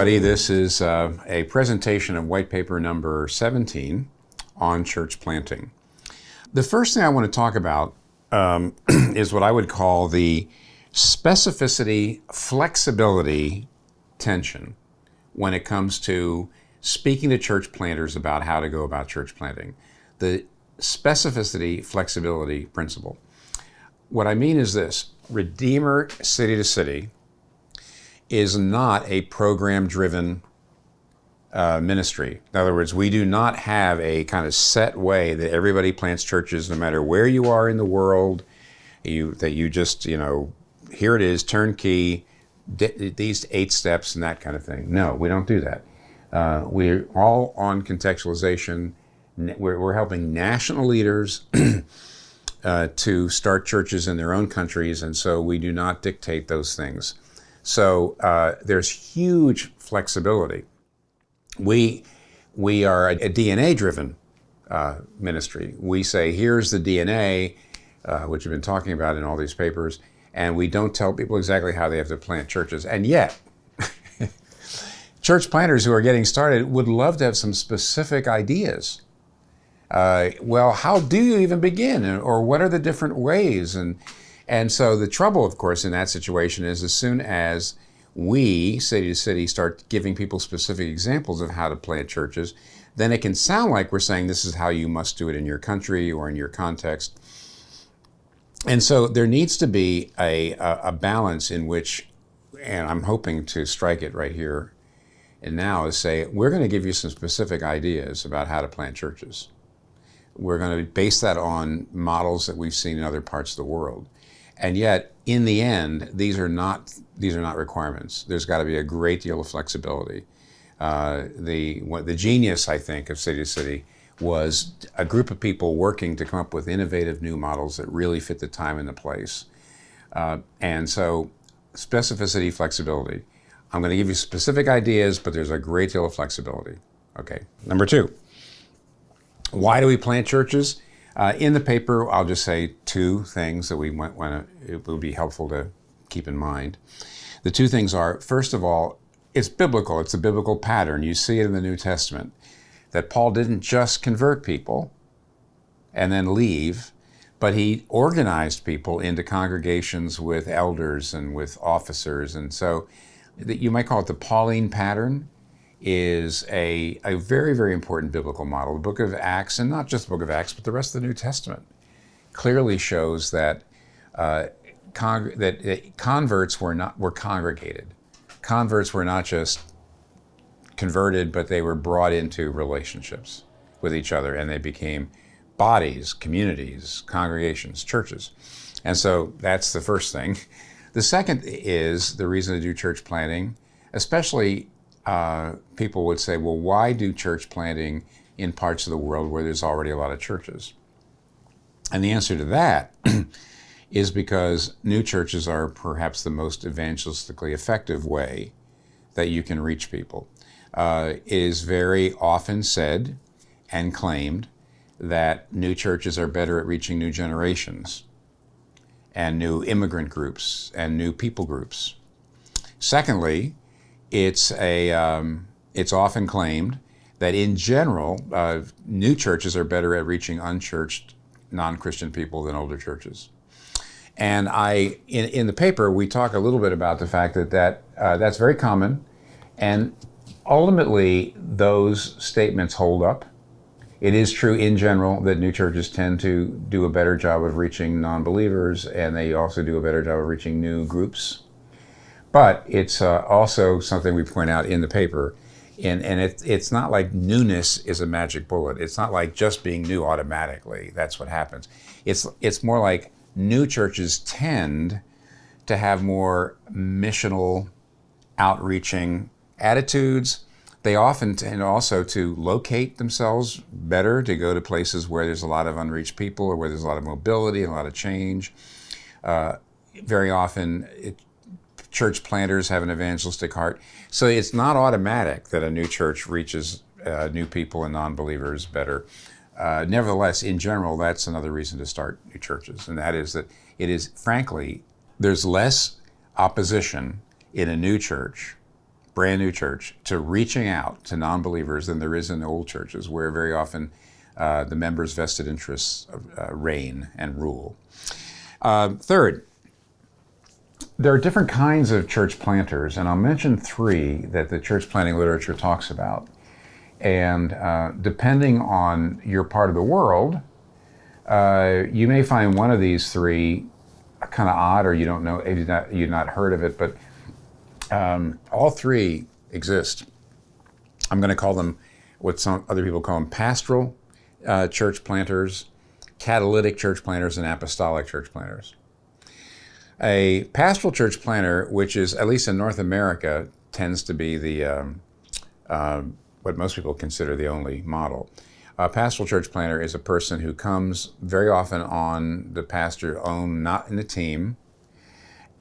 everybody. This is a presentation of white paper number 17 on church planting. The first thing I want to talk about is what I would call the specificity, flexibility tension when it comes to speaking to church planters about how to go about church planting. The specificity, flexibility principle. What I mean is this: Redeemer City to City is not a program-driven ministry. In other words, we do not have a kind of set way that everybody plants churches, no matter where you are in the world. Here it is, turnkey, these 8 steps and that kind of thing. No, we don't do that. We're all on contextualization. We're helping national leaders to start churches in their own countries, and so we do not dictate those things. So there's huge flexibility. We are a DNA-driven ministry. We say, here's the DNA, which we've been talking about in all these papers, and we don't tell people exactly how they have to plant churches. And yet, church planters who are getting started would love to have some specific ideas. Well, how do you even begin? Or what are the different ways? And so the trouble, of course, in that situation is as soon as we, city to city, start giving people specific examples of how to plant churches, then it can sound like we're saying this is how you must do it in your country or in your context. And so there needs to be a balance in which, and I'm hoping to strike it right here and now, is say, we're going to give you some specific ideas about how to plant churches. We're going to base that on models that we've seen in other parts of the world. And yet, in the end, these are not requirements. There's got to be a great deal of flexibility. The genius, I think, of City to City was a group of people working to come up with innovative new models that really fit the time and the place. And so, specificity, flexibility. I'm going to give you specific ideas, but there's a great deal of flexibility. Okay, number 2. Why do we plant churches? In the paper, I'll just say 2 things that it would be helpful to keep in mind. The 2 things are, first of all, it's biblical. It's a biblical pattern. You see it in the New Testament, that Paul didn't just convert people and then leave, but he organized people into congregations with elders and with officers. And so you might call it the Pauline pattern. Is a very, very important biblical model. The book of Acts, and not just the book of Acts, but the rest of the New Testament, clearly shows that converts were congregated. Converts were not just converted, but they were brought into relationships with each other, and they became bodies, communities, congregations, churches. And so that's the first thing. The second is the reason to do church planting, especially people would say, well, why do church planting in parts of the world where there's already a lot of churches? And the answer to that is because new churches are perhaps the most evangelistically effective way that you can reach people. It is very often said and claimed that new churches are better at reaching new generations and new immigrant groups and new people groups. Secondly, it's often claimed that in general, new churches are better at reaching unchurched, non-Christian people than older churches. And in the paper, we talk a little bit about the fact that that's very common, and ultimately those statements hold up. It is true in general that new churches tend to do a better job of reaching non-believers, and they also do a better job of reaching new groups. But it's also something we point out in the paper, and it's not like newness is a magic bullet. It's not like just being new automatically. That's what happens. It's more like new churches tend to have more missional, outreaching attitudes. They often tend also to locate themselves better, to go to places where there's a lot of unreached people or where there's a lot of mobility and a lot of change. Very often, church planters have an evangelistic heart. So it's not automatic that a new church reaches new people and non-believers better. Nevertheless, in general, that's another reason to start new churches, and that is that it is, frankly, there's less opposition in a new church brand new church, to reaching out to non-believers than there is in the old churches, where very often the members' vested interests reign and rule. Third, there are different kinds of church planters, and I'll mention three that the church planting literature talks about. And depending on your part of the world, you may find one of these three kind of odd, or you don't know, you've not heard of it, but all three exist. I'm going to call them what some other people call them pastoral church planters, catalytic church planters, and apostolic church planters. A pastoral church planter, which is, at least in North America, tends to be the what most people consider the only model. A pastoral church planter is a person who comes very often on the pastor's own, not in a team,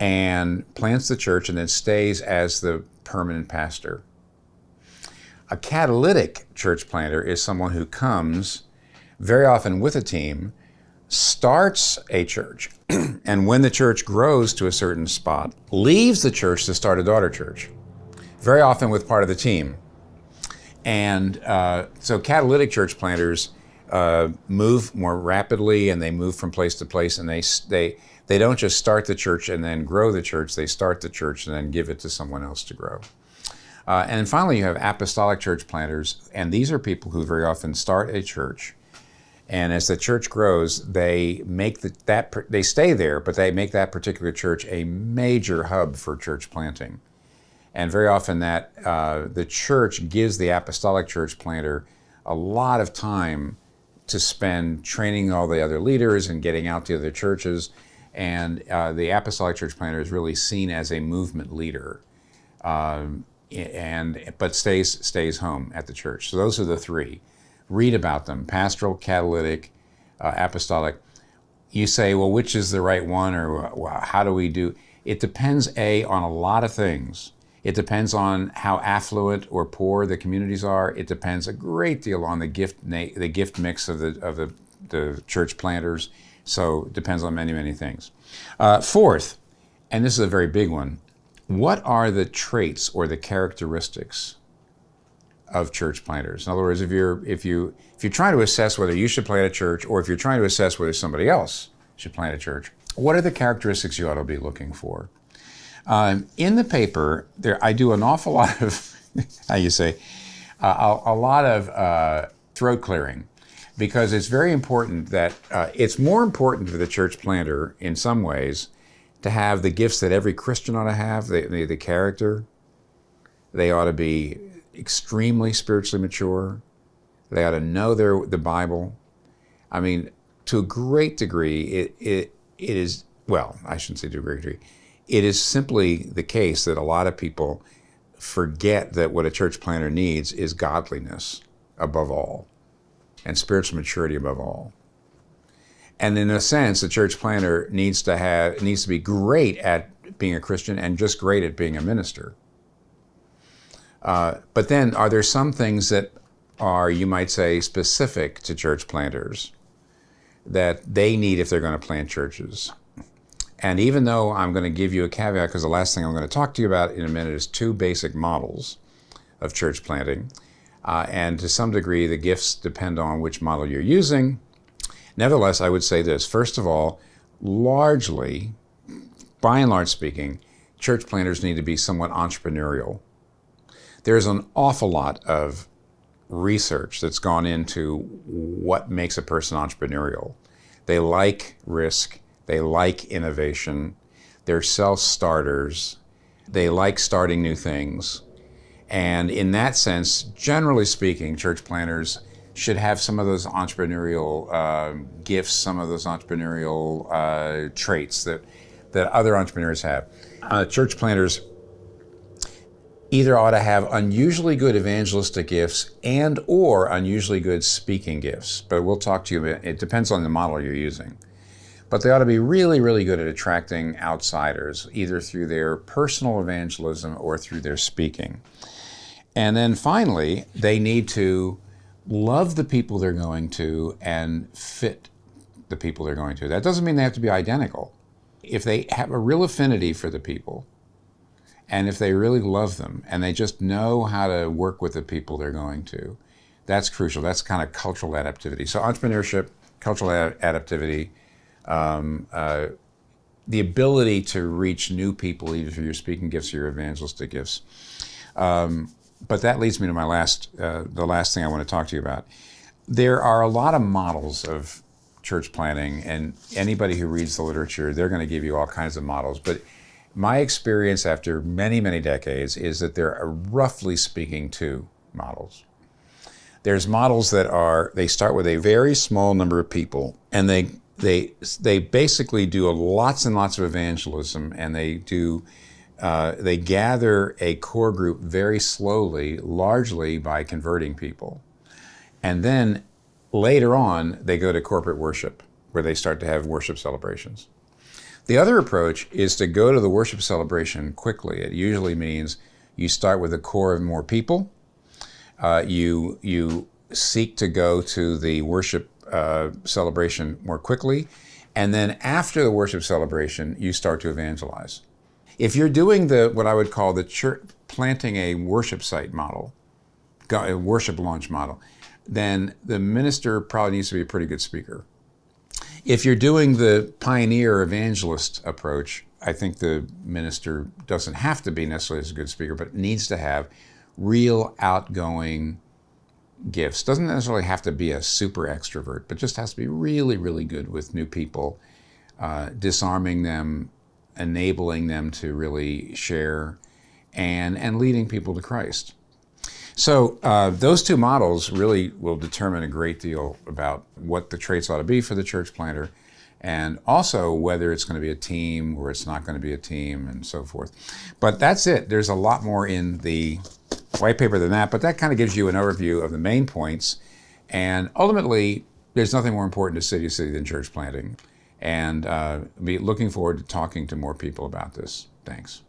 and plants the church and then stays as the permanent pastor. A catalytic church planter is someone who comes very often with a team, starts a church, and when the church grows to a certain spot, leaves the church to start a daughter church, very often with part of the team. And so catalytic church planters move more rapidly, and they move from place to place, and they don't just start the church and then grow the church, they start the church and then give it to someone else to grow. And finally, you have apostolic church planters, and these are people who very often start a church, and as the church grows, they make they stay there, but they make that particular church a major hub for church planting. And very often that the church gives the apostolic church planter a lot of time to spend training all the other leaders and getting out to other churches. And the apostolic church planter is really seen as a movement leader, but stays home at the church. So those are the three. Read about them: pastoral, catalytic, apostolic. You say, well, which is the right one, or how do we do? It depends, on a lot of things. It depends on how affluent or poor the communities are. It depends a great deal on the gift mix of the church planters. So it depends on many, many things. Fourth, and this is a very big one, what are the traits or the characteristics of church planters? In other words, if you're trying to assess whether you should plant a church, or if you're trying to assess whether somebody else should plant a church, what are the characteristics you ought to be looking for? In the paper, I do an awful lot of, a lot of throat clearing, because it's very important that, it's more important for the church planter in some ways to have the gifts that every Christian ought to have, the character. They ought to be extremely spiritually mature. They ought to know the Bible. I mean, to a great degree, it is, well, I shouldn't say to a great degree. It is simply the case that a lot of people forget that what a church planter needs is godliness above all, and spiritual maturity above all. And in a sense, the church planter needs to be great at being a Christian and just great at being a minister. But then, are there some things that are, you might say, specific to church planters that they need if they're going to plant churches? And even though I'm going to give you a caveat, because the last thing I'm going to talk to you about in a minute is two basic models of church planting, and to some degree the gifts depend on which model you're using. Nevertheless, I would say this. First of all, largely, by and large speaking, church planters need to be somewhat entrepreneurial. There's an awful lot of research that's gone into what makes a person entrepreneurial. They like risk. They like innovation. They're self-starters. They like starting new things. And in that sense, generally speaking, church planters should have some of those entrepreneurial gifts, some of those entrepreneurial traits that other entrepreneurs have. Church planters either ought to have unusually good evangelistic gifts and or unusually good speaking gifts. But we'll talk to you, it depends on the model you're using. But they ought to be really, really good at attracting outsiders, either through their personal evangelism or through their speaking. And then finally, they need to love the people they're going to and fit the people they're going to. That doesn't mean they have to be identical. If they have a real affinity for the people and if they really love them and they just know how to work with the people they're going to, that's crucial. That's kind of cultural adaptivity. So entrepreneurship, cultural adaptivity, the ability to reach new people, either through your speaking gifts or your evangelistic gifts. But that leads me to my the last thing I want to talk to you about. There are a lot of models of church planting, and anybody who reads the literature, they're going to give you all kinds of models. But my experience after many, many decades is that there are, roughly speaking, two models. There's models that they start with a very small number of people, and they basically do lots and lots of evangelism, and they gather a core group very slowly, largely by converting people. And then later on, they go to corporate worship, where they start to have worship celebrations. The other approach is to go to the worship celebration quickly. It usually means you start with a core of more people. You seek to go to the worship celebration more quickly. And then after the worship celebration, you start to evangelize. If you're doing what I would call the church, planting a worship site model, a worship launch model, then the minister probably needs to be a pretty good speaker. If you're doing the pioneer evangelist approach, I think the minister doesn't have to be necessarily a good speaker, but needs to have real outgoing gifts. Doesn't necessarily have to be a super extrovert, but just has to be really, really good with new people, disarming them, enabling them to really share, and leading people to Christ. So those two models really will determine a great deal about what the traits ought to be for the church planter, and also whether it's going to be a team or it's not going to be a team, and so forth. But that's it. There's a lot more in the white paper than that, but that kind of gives you an overview of the main points. And ultimately, there's nothing more important to City to City than church planting. And be looking forward to talking to more people about this. Thanks.